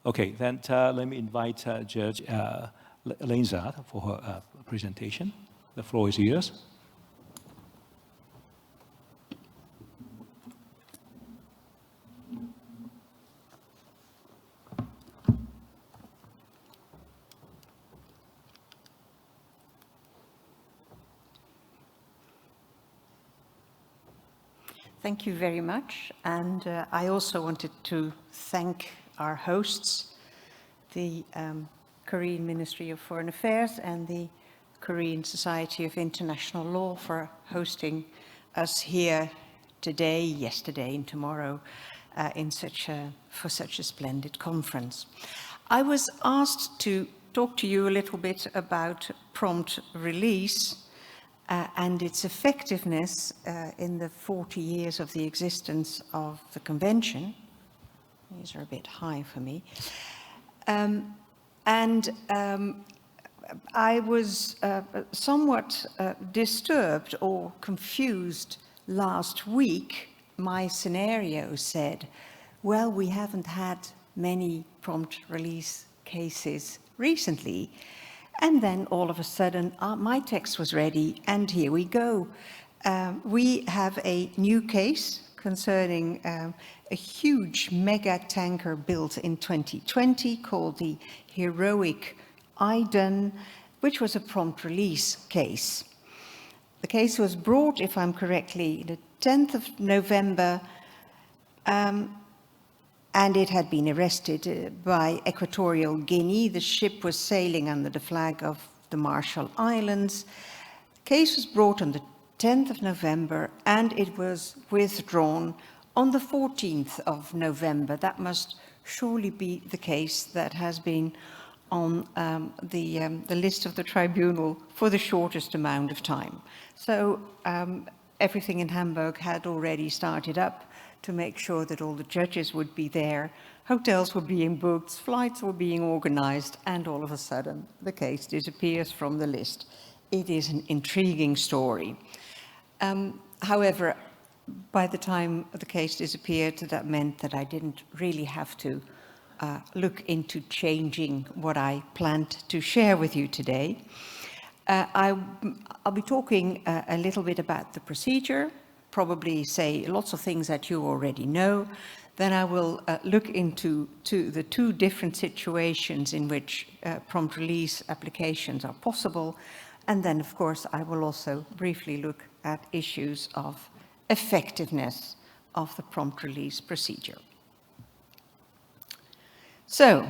Okay, then let me invite Judge LIJNZAAD for her presentation. The floor is yours. Thank you very much, and I also wanted to thank our hosts, the Korean Ministry of Foreign Affairs and the Korean Society of International Law for hosting us here today, yesterday and tomorrow for such a splendid conference. I was asked to talk to you a little bit about prompt release and its effectiveness in the 40 years of the existence of the Convention. These are a bit high for me. I was somewhat disturbed or confused last week. My scenario said, well, we haven't had many prompt release cases recently. And then all of a sudden, my text was ready, and here we go. We have a new case concerning a huge mega tanker built in 2020 called the Heroic Iden, which was a prompt release case. The case was brought, if I'm correctly, the 10th of November, and it had been arrested by Equatorial Guinea. The ship was sailing under the flag of the Marshall Islands. The case was brought on the 10th of November, and it was withdrawn on the 14th of November. That must surely be the case that has been on the list of the tribunal for the shortest amount of time. So everything in Hamburg had already started up to make sure that all the judges would be there, hotels were being booked, flights were being organized, and all of a sudden the case disappears from the list. It is an intriguing story. However, by the time the case disappeared, that meant that I didn't really have to look into changing what I planned to share with you today. I'll be talking a little bit about the procedure, probably say lots of things that you already know. Then I will look into the two different situations in which prompt release applications are possible. And then, of course, I will also briefly look at issues of effectiveness of the prompt release procedure. So,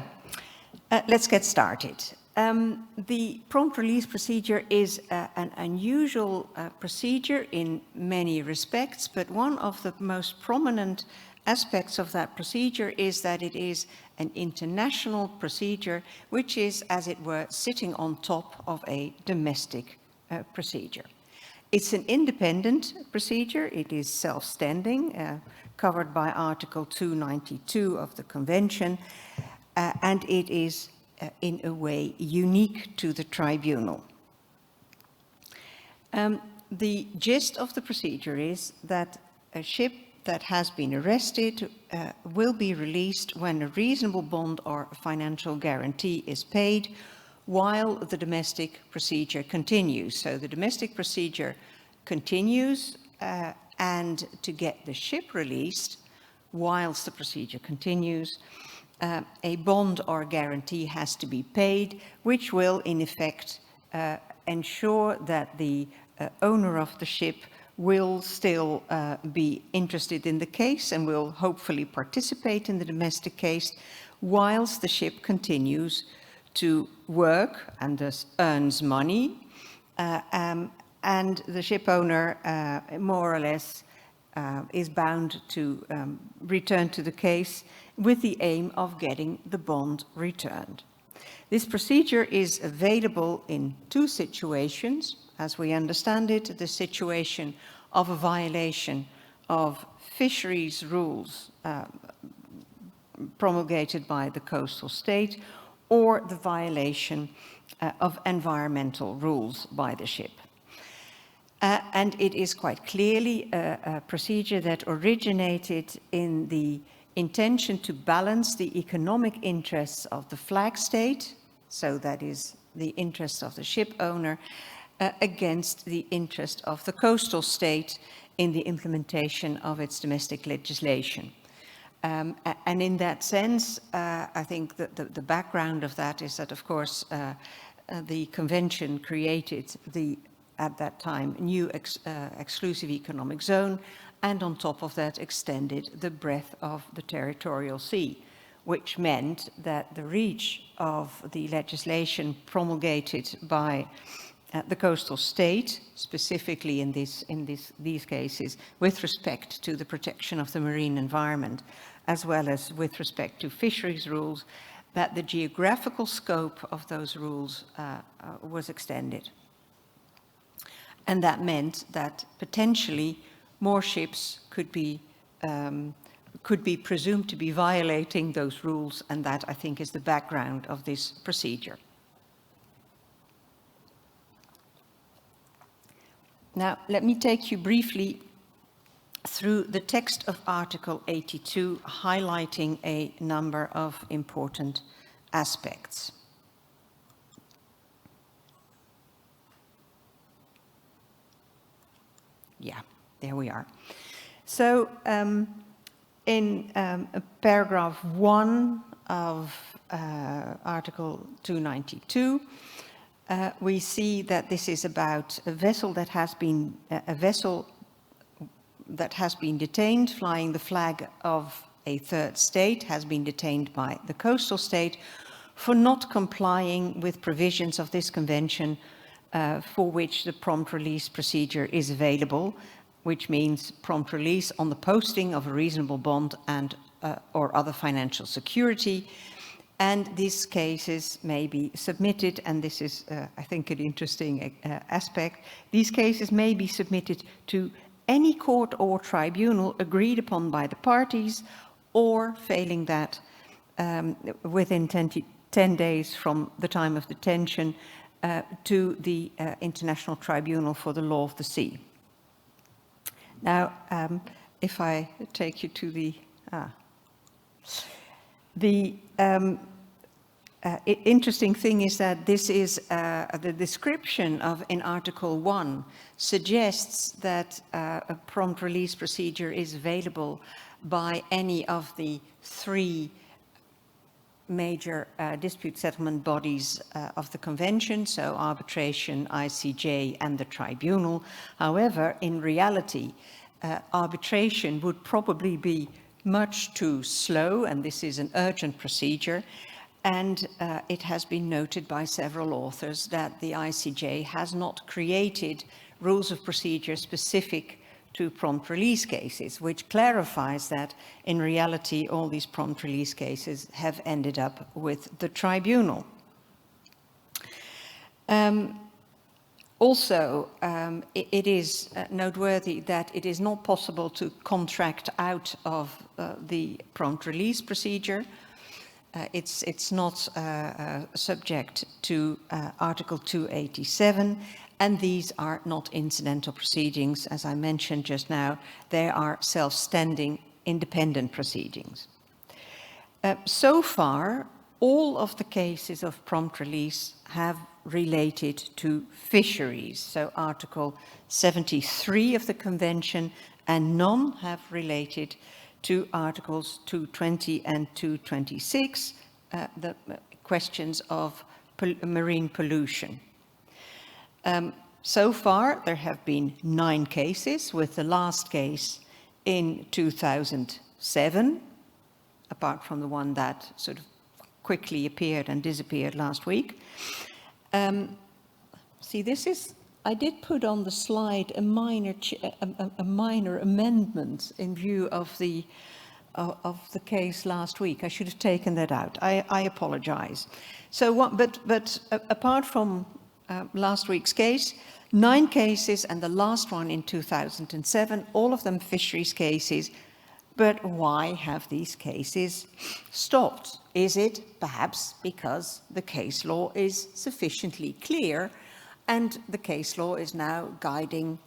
let's get started. The prompt release procedure is an unusual procedure in many respects, but one of the most prominent aspects of that procedure is that it is an international procedure, which is, as it were, sitting on top of a domestic procedure. It's an independent procedure. It is self-standing, covered by Article 292 of the Convention, and it is in a way unique to the tribunal. The gist of the procedure is that a ship that has been arrested will be released when a reasonable bond or financial guarantee is paid while the domestic procedure continues. So the domestic procedure continues, and to get the ship released whilst the procedure continues, a bond or guarantee has to be paid, which will in effect ensure that the owner of the ship will still be interested in the case and will hopefully participate in the domestic case whilst the ship continues to work and thus earns money, and the ship owner more or less is bound to return to the case with the aim of getting the bond returned. This procedure is available in two situations, as we understand it: the situation of a violation of fisheries rules promulgated by the coastal state, or the violation of environmental rules by the ship. And it is quite clearly a procedure that originated in the intention to balance the economic interests of the flag state, so that is the interest of the ship owner, against the interest of the coastal state in the implementation of its domestic legislation. And in that sense, I think that the background of that is that, of course, the convention created the, at that time, new exclusive economic zone, and on top of that extended the breadth of the territorial sea, which meant that the reach of the legislation promulgated by the coastal state, specifically in these cases, with respect to the protection of the marine environment, as well as with respect to fisheries rules, that the geographical scope of those rules was extended. And that meant that potentially more ships could be presumed to be violating those rules, and that, I think, is the background of this procedure. Now, let me take you briefly through the text of Article 82, highlighting a number of important aspects. Yeah, there we are. So, in paragraph 1 of Article 292, we see that this is about a vessel that has been detained flying the flag of a third state, has been detained by the coastal state for not complying with provisions of this convention, for which the prompt release procedure is available, which means prompt release on the posting of a reasonable bond and or other financial security. And these cases may be submitted, and this is, I think, an interesting aspect. These cases may be submitted to any court or tribunal agreed upon by the parties, or failing that, within 10 days from the time of detention, to the International Tribunal for the Law of the Sea. Now, if I take you to the interesting thing is that this is the description of in Article 1 suggests that a prompt release procedure is available by any of the 3 major dispute settlement bodies of the convention, so arbitration, ICJ, and the tribunal. However, in reality, arbitration would probably be much too slow, and this is an urgent procedure. And it has been noted by several authors that the ICJ has not created rules of procedure specific to prompt release cases, which clarifies that in reality all these prompt release cases have ended up with the tribunal. Also, it is noteworthy that it is not possible to contract out of the prompt release procedure. It's not subject to Article 287, and these are not incidental proceedings. As I mentioned just now, they are self-standing, independent proceedings. So far, all of the cases of prompt release have related to fisheries, so Article 73 of the Convention, and none have related to Articles 220 and 226, the questions of marine pollution. So far, there have been 9 cases, with the last case in 2007, apart from the one that sort of quickly appeared and disappeared last week. See, this is, I did put on the slide a minor amendment in view of the case last week. I should have taken that out. I apologize. So, but apart from last week's case, 9 cases, and the last one in 2007, all of them fisheries cases. But why have these cases stopped? Is it perhaps because the case law is sufficiently clear and the case law is now guiding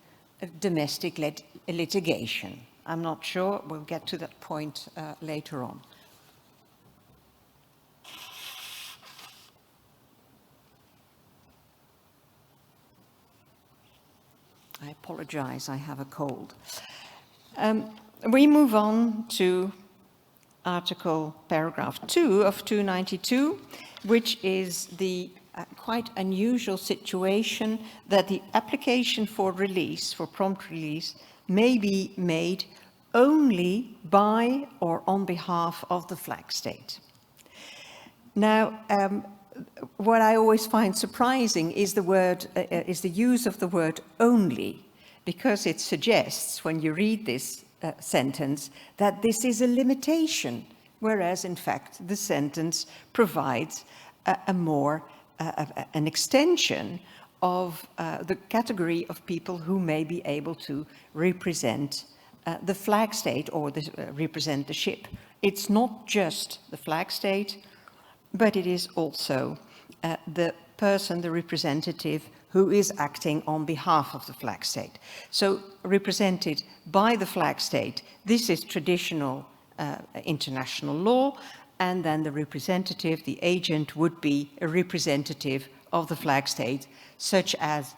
domestic litigation? I'm not sure. We'll get to that point later on. I apologize, I have a cold. We move on to paragraph 2 of 292, which is the quite unusual situation that the application for release, for prompt release, may be made only by or on behalf of the flag state. Now, what I always find surprising is the use of the word only, because it suggests, when you read this sentence, that this is a limitation, whereas in fact the sentence provides an extension of the category of people who may be able to represent the flag state or represent the ship. It's not just the flag state, but it is also the person, the representative, who is acting on behalf of the flag state. So represented by the flag state, this is traditional international law, and then the representative, the agent, would be a representative of the flag state, such as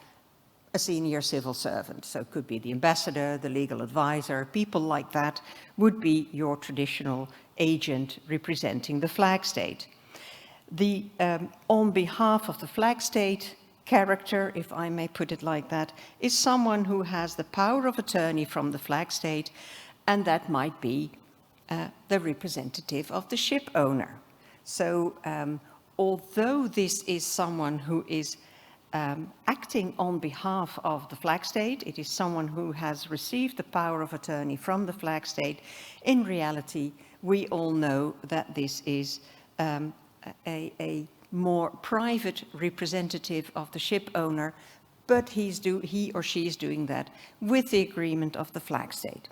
a senior civil servant. So it could be the ambassador, the legal advisor, people like that would be your traditional agent representing the flag state. The on behalf of the flag state character, if I may put it like that, is someone who has the power of attorney from the flag state, and that might be the representative of the ship owner. So although this is someone who is acting on behalf of the flag state, it is someone who has received the power of attorney from the flag state, in reality we all know that this is a more private representative of the ship owner, but he or she is doing that with the agreement of the flag state.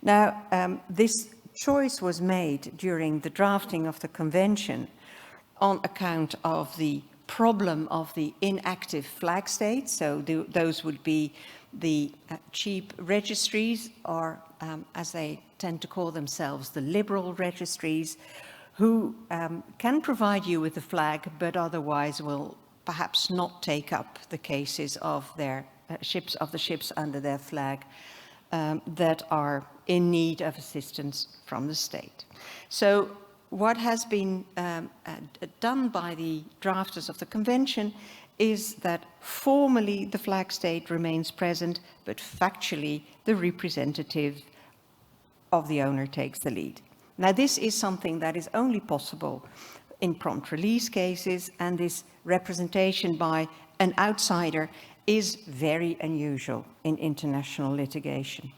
Now, this choice was made during the drafting of the convention on account of the problem of the inactive flag states. So those would be the cheap registries, or as they tend to call themselves, the liberal registries, who can provide you with a flag, but otherwise will perhaps not take up the cases of their ships, of the ships under their flag that are in need of assistance from the state. So what has been done by the drafters of the convention is that formally the flag state remains present, but factually the representative of the owner takes the lead. Now, this is something that is only possible in prompt release cases, and this representation by an outsider is very unusual in international litigation.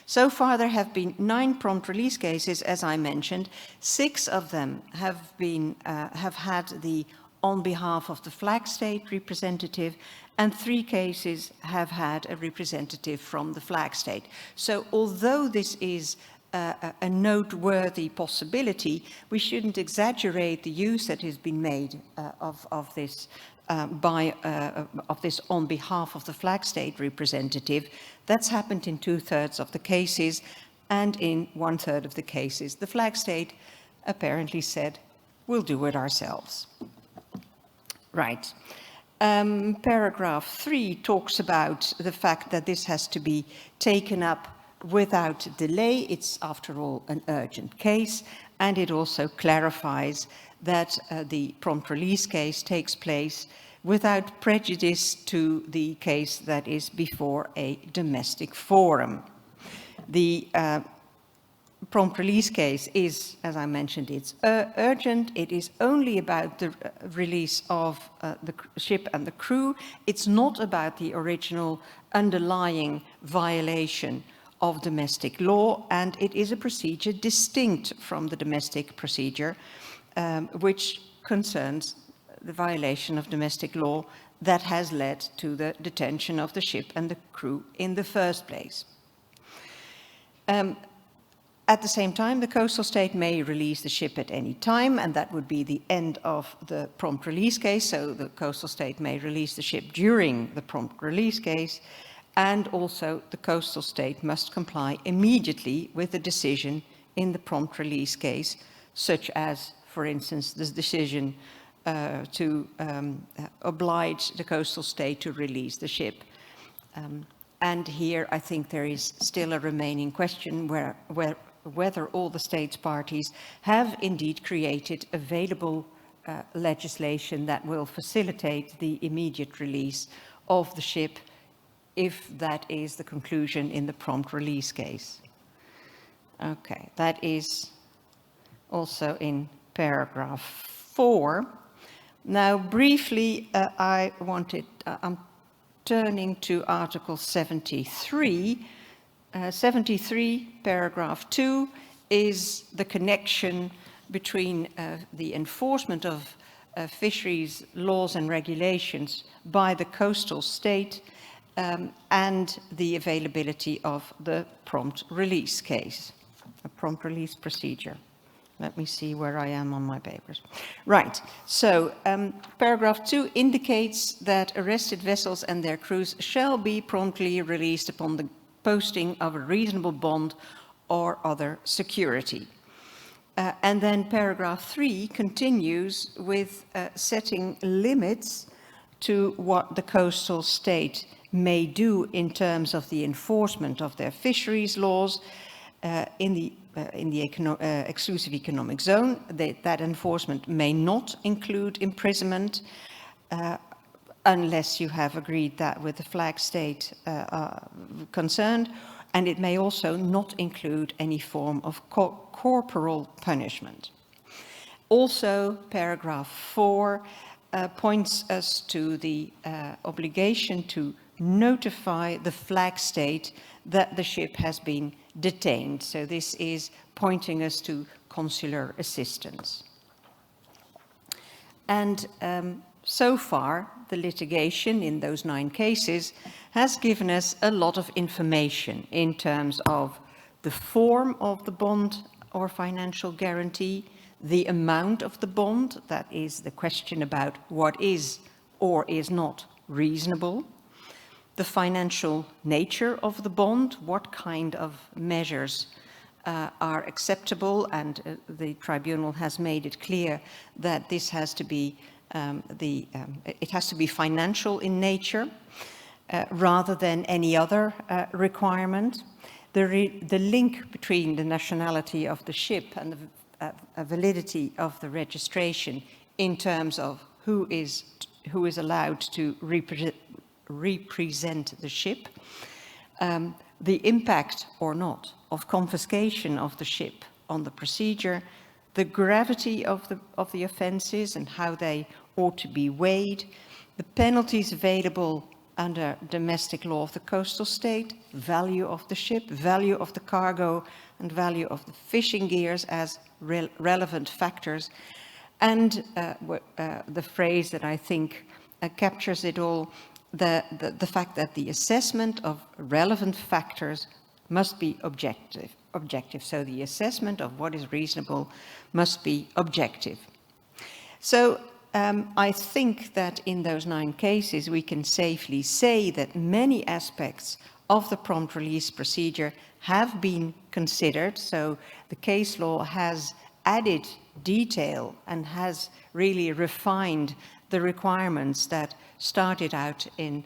So far, there have been 9 prompt release cases, as I mentioned. 6 of them have had the on behalf of the flag state representative, and 3 cases have had a representative from the flag state. So although this is a noteworthy possibility, we shouldn't exaggerate the use that has been made of this on behalf of the flag state representative. That's happened in 2/3 of the cases, and in 1/3 of the cases the flag state apparently said, we'll do it ourselves. Right. Paragraph 3 talks about the fact that this has to be taken up without delay. It's, after all, an urgent case, and it also clarifies that the prompt release case takes place without prejudice to the case that is before a domestic forum. The prompt release case is, as I mentioned, it's urgent. It is only about the release of the ship and the crew. It's not about the original underlying violation of domestic law, and it is a procedure distinct from the domestic procedure, which concerns the violation of domestic law that has led to the detention of the ship and the crew in the first place. At the same time, the coastal state may release the ship at any time, and that would be the end of the prompt release case. So the coastal state may release the ship during the prompt release case, and also the coastal state must comply immediately with the decision in the prompt release case, such as, for instance, this decision to oblige the coastal state to release the ship. And here I think there is still a remaining question whether all the states parties have indeed created available legislation that will facilitate the immediate release of the ship, if that is the conclusion in the prompt release case. Okay, that is also in paragraph 4. Now, briefly, I'm turning to Article 73. 73, paragraph 2, is the connection between the enforcement of fisheries laws and regulations by the coastal state and the availability of the prompt release case, a prompt release procedure. Let me see where I am on my papers. Right, so paragraph 2 indicates that arrested vessels and their crews shall be promptly released upon the posting of a reasonable bond or other security. And then paragraph 3 continues with setting limits to what the coastal state may do in terms of the enforcement of their fisheries laws in the exclusive economic zone. That enforcement may not include imprisonment unless you have agreed that with the flag state concerned, and it may also not include any form of corporal punishment. Also, paragraph 4 points us to the obligation to notify the flag state that the ship has been detained. So this is pointing us to consular assistance. And so far, the litigation in those 9 cases has given us a lot of information in terms of the form of the bond or financial guarantee, the amount of the bond, that is the question about what is or is not reasonable, the financial nature of the bond, what kind of measures are acceptable, and the tribunal has made it clear that this has to be it has to be financial in nature rather than any other requirement. The link between the nationality of the ship and the validity of the registration in terms of who is allowed to represent the ship, the impact or not of confiscation of the ship on the procedure, the gravity of the offences and how they ought to be weighed, the penalties available under domestic law of the coastal state, value of the ship, value of the cargo, and value of the fishing gears as relevant factors, and the phrase that I think captures it all, the fact that the assessment of relevant factors must be objective. So the assessment of what is reasonable must be objective. So I think that in those 9 cases we can safely say that many aspects of the prompt release procedure have been considered. So the case law has added detail and has really refined the requirements that started out in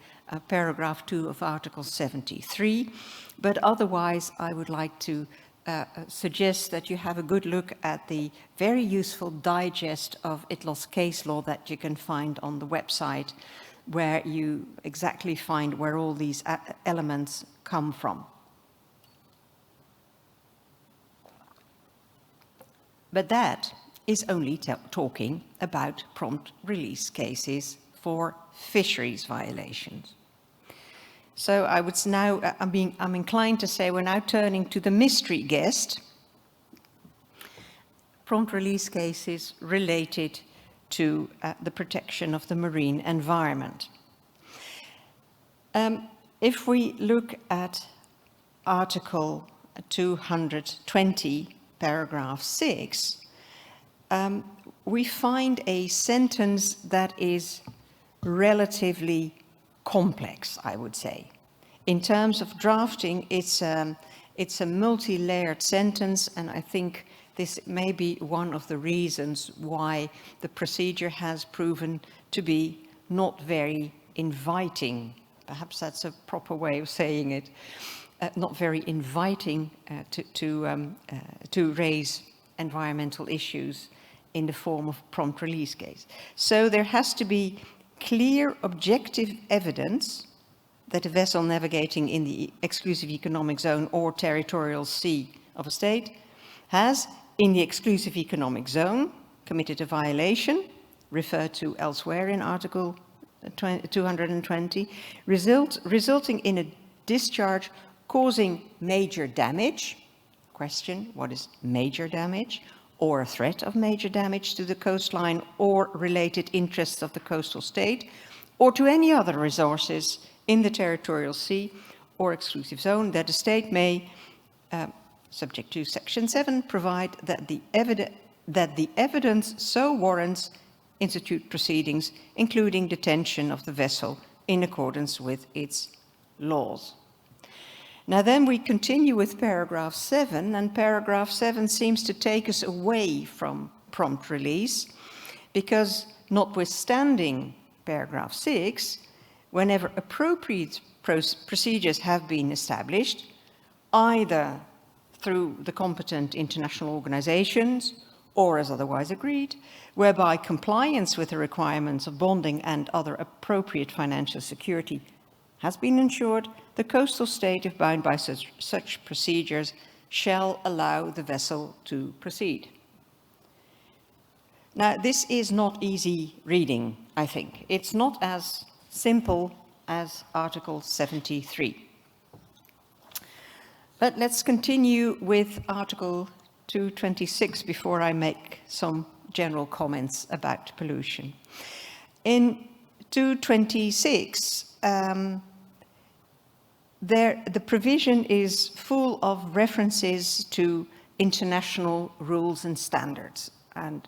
paragraph 2 of Article 73. But otherwise, I would like to suggest that you have a good look at the very useful digest of ICLS case law that you can find on the website, where you exactly find where all these elements come from. But that is only talking about prompt release cases for fisheries violations. So I would now, I'm inclined to say we're now turning to the mystery guest, prompt release cases related to the protection of the marine environment. If we look at Article 220, paragraph 6, we find a sentence that is relatively complex, I would say. In terms of drafting, it's a multi-layered sentence, and I think this may be one of the reasons why the procedure has proven to be not very inviting. Perhaps that's a proper way of saying it. Not very inviting to raise environmental issues in the form of prompt release case. So there has to be clear objective evidence that a vessel navigating in the exclusive economic zone or territorial sea of a state has, in the exclusive economic zone, committed a violation, referred to elsewhere in Article 220, resulting in a discharge causing major damage. Question, what is major damage? Or a threat of major damage to the coastline or related interests of the coastal state, or to any other resources in the territorial sea or exclusive zone, that the state may, subject to Section 7, provide that the evidence so warrants institute proceedings, including detention of the vessel in accordance with its laws. Now then we continue with paragraph 7, and paragraph 7 seems to take us away from prompt release, because notwithstanding paragraph 6, whenever appropriate procedures have been established, either through the competent international organizations or as otherwise agreed, whereby compliance with the requirements of bonding and other appropriate financial security has been ensured, the coastal state, if bound by such procedures, shall allow the vessel to proceed. Now, this is not easy reading, I think. It's not as simple as Article 73. But let's continue with Article 226 before I make some general comments about pollution. In 226, the provision is full of references to international rules and standards. And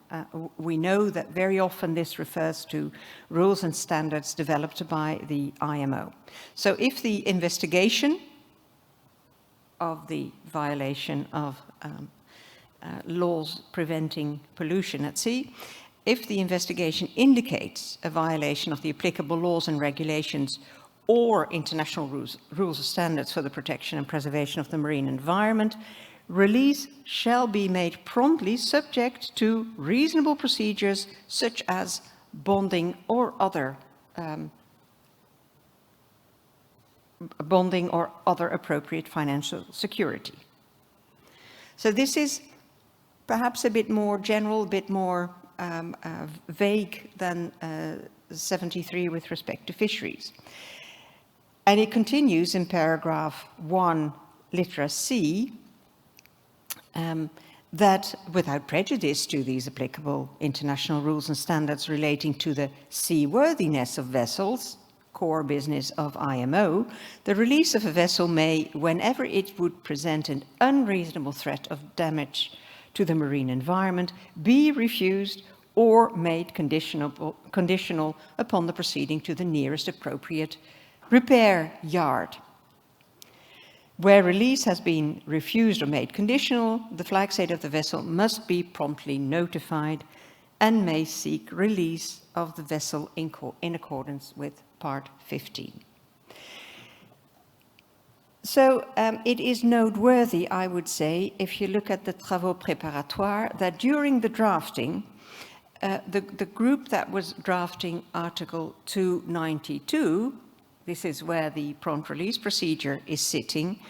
we know that very often this refers to rules and standards developed by the IMO. So if the investigation of the violation of laws preventing pollution at sea, if the investigation indicates a violation of the applicable laws and regulations or international rules or standards for the protection and preservation of the marine environment, release shall be made promptly, subject to reasonable procedures such as bonding or other appropriate financial security. So this is perhaps a bit more general, a bit more vague than 73 with respect to fisheries. And it continues in paragraph 1, litera C, that without prejudice to these applicable international rules and standards relating to the seaworthiness of vessels, core business of IMO, the release of a vessel may, whenever it would present an unreasonable threat of damage to the marine environment, be refused or made conditional upon the proceeding to the nearest appropriate repair yard. Where release has been refused or made conditional, the flag state of the vessel must be promptly notified and may seek release of the vessel in accordance with Part 15. So it is noteworthy, I would say, if you look at the travaux préparatoires, that during the drafting, the group that was drafting Article 292, this is where the prompt release procedure is sitting,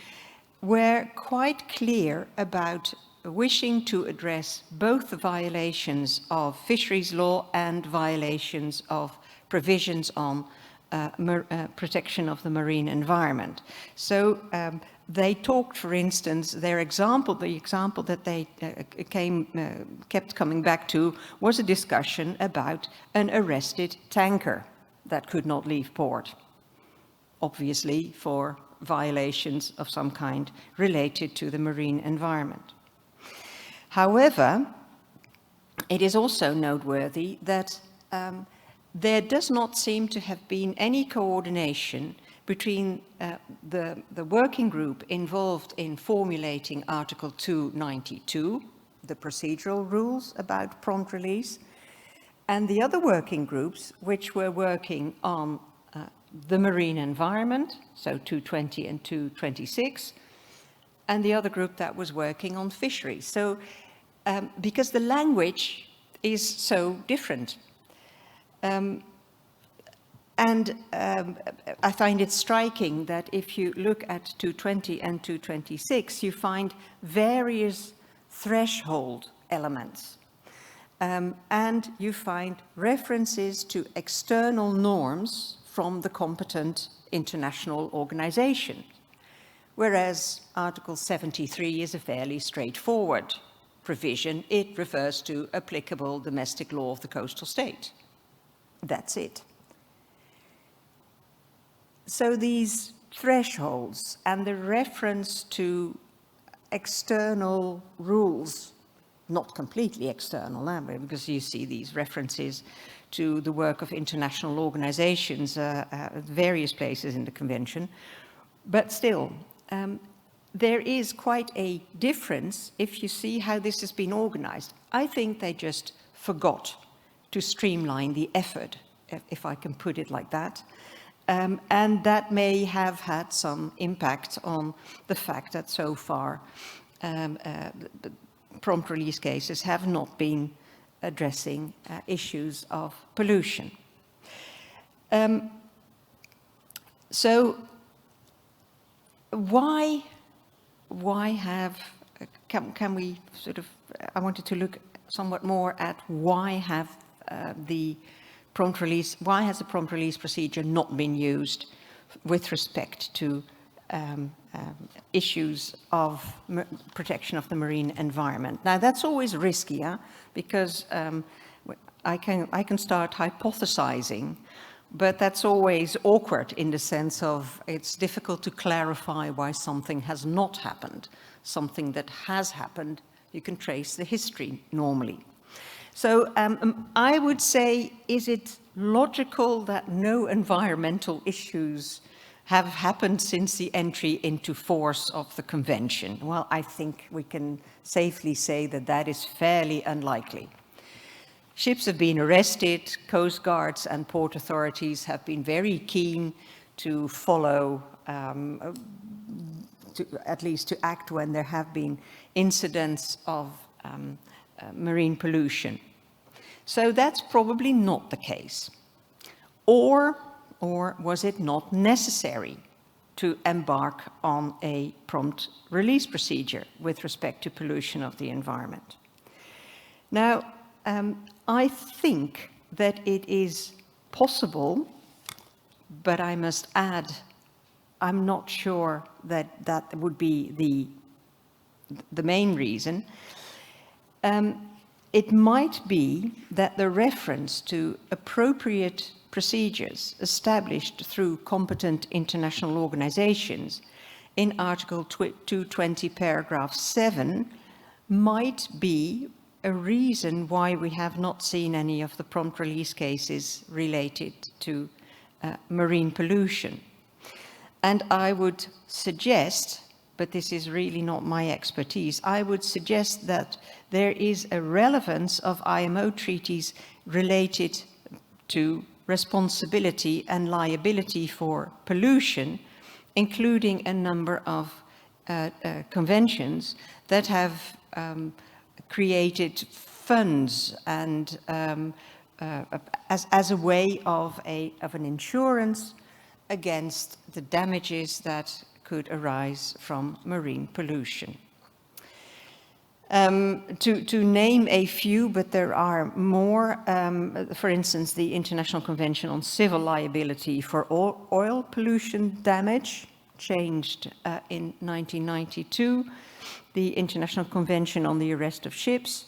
were quite clear about wishing to address both the violations of fisheries law and violations of provisions on protection of the marine environment. So they talked, for instance, the example that they kept coming back to was a discussion about an arrested tanker that could not leave port, obviously for violations of some kind related to the marine environment. However, it is also noteworthy that there does not seem to have been any coordination between the working group involved in formulating Article 292, the procedural rules about prompt release, and the other working groups which were working on the marine environment, so 220 and 226, and the other group that was working on fisheries. So, because the language is so different. I find it striking that if you look at 220 and 226, you find various threshold elements. And you find references to external norms from the competent international organization, whereas Article 73 is a fairly straightforward provision. It refers to applicable domestic law of the coastal state. That's it. So these thresholds and the reference to external rules, not completely external, because you see these references to the work of international organizations at various places in the Convention, but still, there is quite a difference if you see how this has been organized. I think they just forgot to streamline the effort, if I can put it like that. And that may have had some impact on the fact that so far the prompt release cases have not been addressing issues of pollution. So why have, can we sort of, I wanted to look somewhat more at why have why has the prompt release procedure not been used with respect to issues of protection of the marine environment? Now that's always riskier because I can start hypothesizing, but that's always awkward in the sense of it's difficult to clarify why something has not happened. Something that has happened, you can trace the history normally. So I would say, is it logical that no environmental issues have happened since the entry into force of the Convention? Well, I think we can safely say that that is fairly unlikely. Ships have been arrested, coast guards and port authorities have been very keen to follow, at least to act when there have been incidents of marine pollution. So that's probably not the case. Or was it not necessary to embark on a prompt release procedure with respect to pollution of the environment? Now, I think that it is possible, but I must add, I'm not sure that that would be the main reason. It might be that the reference to appropriate procedures established through competent international organizations in Article 220, paragraph 7 might be a reason why we have not seen any of the prompt release cases related to marine pollution. And I would suggest, but this is really not my expertise, I would suggest that there is a relevance of IMO treaties related to responsibility and liability for pollution, including a number of conventions that have created funds and as a way of an insurance against the damages that could arise from marine pollution. To name a few, but there are more, for instance, the International Convention on Civil Liability for Oil Pollution Damage, changed in 1992, the International Convention on the Arrest of Ships,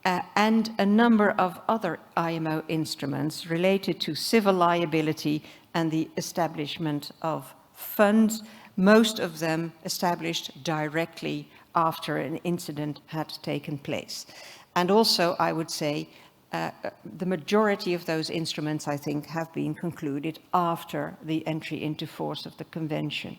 and a number of other IMO instruments related to civil liability and the establishment of funds, most of them established directly after an incident had taken place. And also, I would say, the majority of those instruments, I think, have been concluded after the entry into force of the Convention.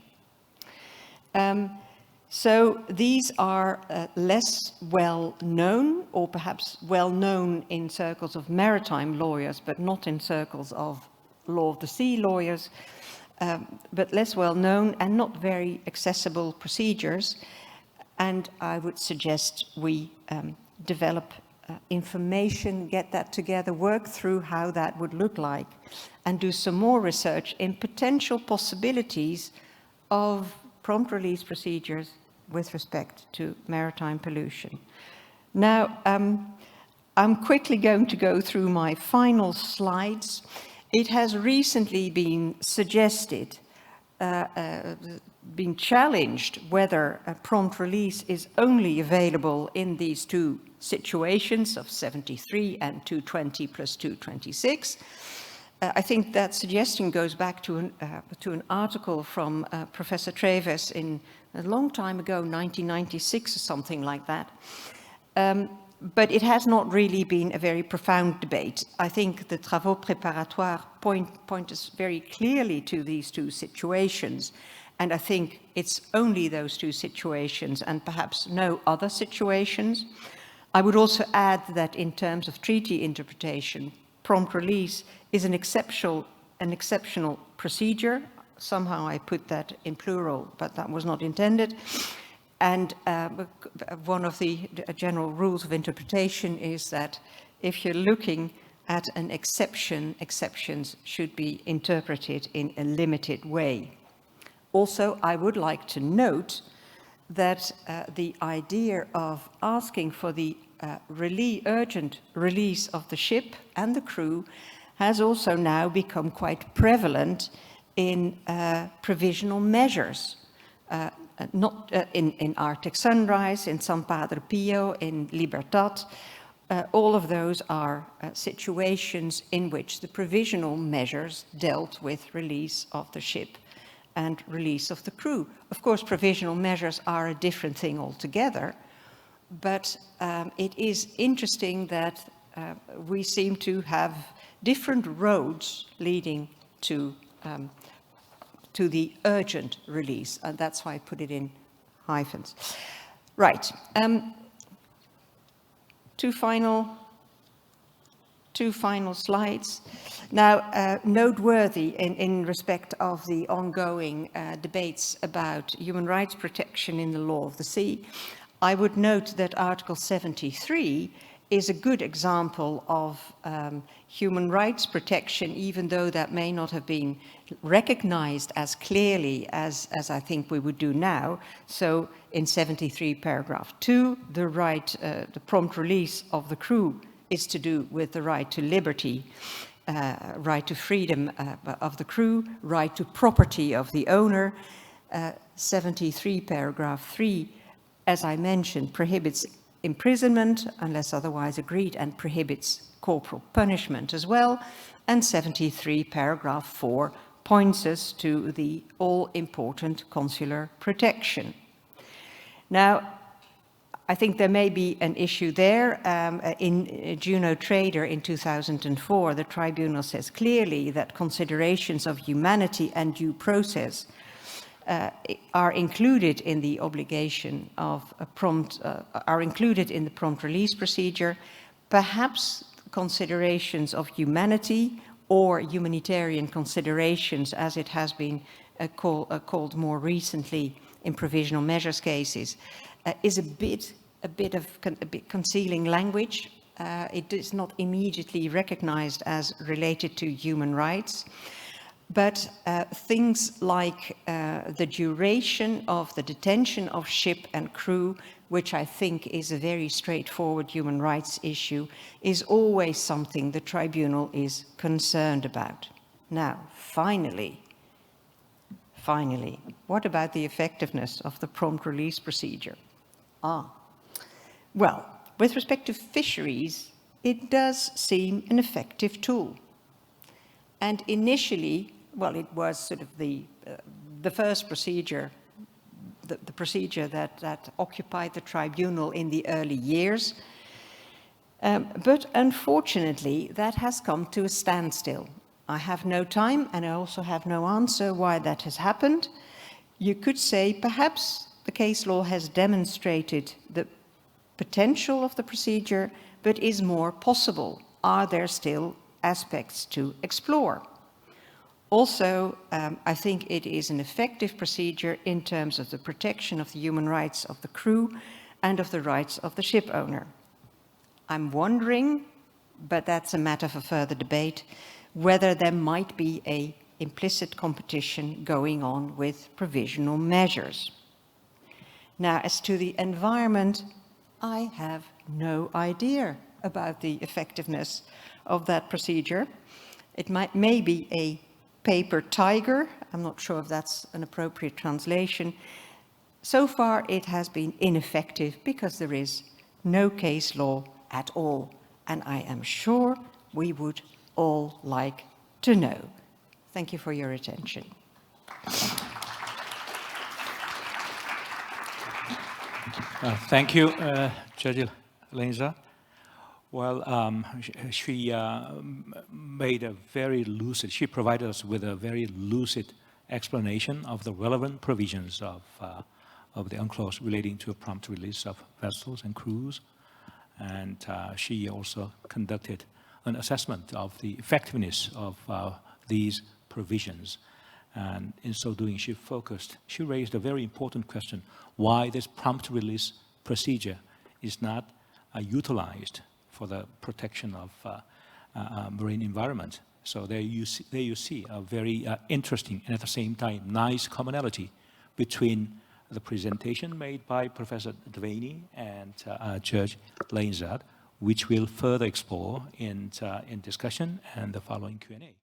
So these are less well known, or perhaps well known in circles of maritime lawyers, but not in circles of law of the sea lawyers, but less well known and not very accessible procedures. And I would suggest we develop information, get that together, work through how that would look like, and do some more research in potential possibilities of prompt release procedures with respect to maritime pollution. Now, I'm quickly going to go through my final slides. It has recently been suggested, been challenged whether a prompt release is only available in these two situations of 73 and 220 plus 226. I think that suggestion goes back to an article from Professor Treves in a long time ago, 1996 or something like that. But it has not really been a very profound debate. I think the travaux préparatoires point us very clearly to these two situations. And I think it's only those two situations and perhaps no other situations. I would also add that in terms of treaty interpretation, prompt release is an exceptional procedure. Somehow I put that in plural, but that was not intended. And one of the general rules of interpretation is that if you're looking at an exception, exceptions should be interpreted in a limited way. Also, I would like to note that the idea of asking for the urgent release of the ship and the crew has also now become quite prevalent in provisional measures, not in Arctic Sunrise, in San Padre Pio, in Libertad. All of those are situations in which the provisional measures dealt with release of the ship and release of the crew. Of course, provisional measures are a different thing altogether, but it is interesting that we seem to have different roads leading to the urgent release, and that's why I put it in hyphens. Right. Two final slides. Now, noteworthy in respect of the ongoing debates about human rights protection in the law of the sea, I would note that Article 73 is a good example of human rights protection, even though that may not have been recognized as clearly as I think we would do now. So in 73 paragraph 2, the right, the prompt release of the crew is to do with the right to liberty, right to freedom of the crew, right to property of the owner. 73 paragraph 3, as I mentioned, prohibits imprisonment unless otherwise agreed and prohibits corporal punishment as well. And 73 paragraph 4 points us to the all-important consular protection. Now, I think there may be an issue there. In Juno Trader in 2004, the Tribunal says clearly that considerations of humanity and due process are included in the obligation of a prompt, are included in the prompt release procedure. Perhaps considerations of humanity or humanitarian considerations, as it has been called more recently in provisional measures cases, is a bit concealing language. It is not immediately recognized as related to human rights. But things like the duration of the detention of ship and crew, which I think is a very straightforward human rights issue, is always something the Tribunal is concerned about. Now, finally, what about the effectiveness of the prompt release procedure? Well, with respect to fisheries, it does seem an effective tool. And initially, well, it was sort of the first procedure, the procedure that occupied the Tribunal in the early years. But unfortunately, that has come to a standstill. I have no time, and I also have no answer why that has happened. You could say perhaps the case law has demonstrated the potential of the procedure, but is more possible? Are there still aspects to explore? Also, I think it is an effective procedure in terms of the protection of the human rights of the crew and of the rights of the ship owner. I'm wondering, but that's a matter for further debate, whether there might be an implicit competition going on with provisional measures. Now, as to the environment, I have no idea about the effectiveness of that procedure. It may be a paper tiger. I'm not sure if that's an appropriate translation. So far, it has been ineffective because there is no case law at all. And I am sure we would all like to know. Thank you for your attention. Thank you, Judge LIJNZAAD. Well, she made a very lucid, she provided us with a very lucid explanation of the relevant provisions of the UNCLOS relating to a prompt release of vessels and crews. And she also conducted an assessment of the effectiveness of these provisions. And in so doing, she raised a very important question, why this prompt release procedure is not utilized for the protection of marine environment. So there you see a very interesting and at the same time nice commonality between the presentation made by Professor Devaney and Judge LIJNZAAD, which we'll further explore in discussion and the following Q&A.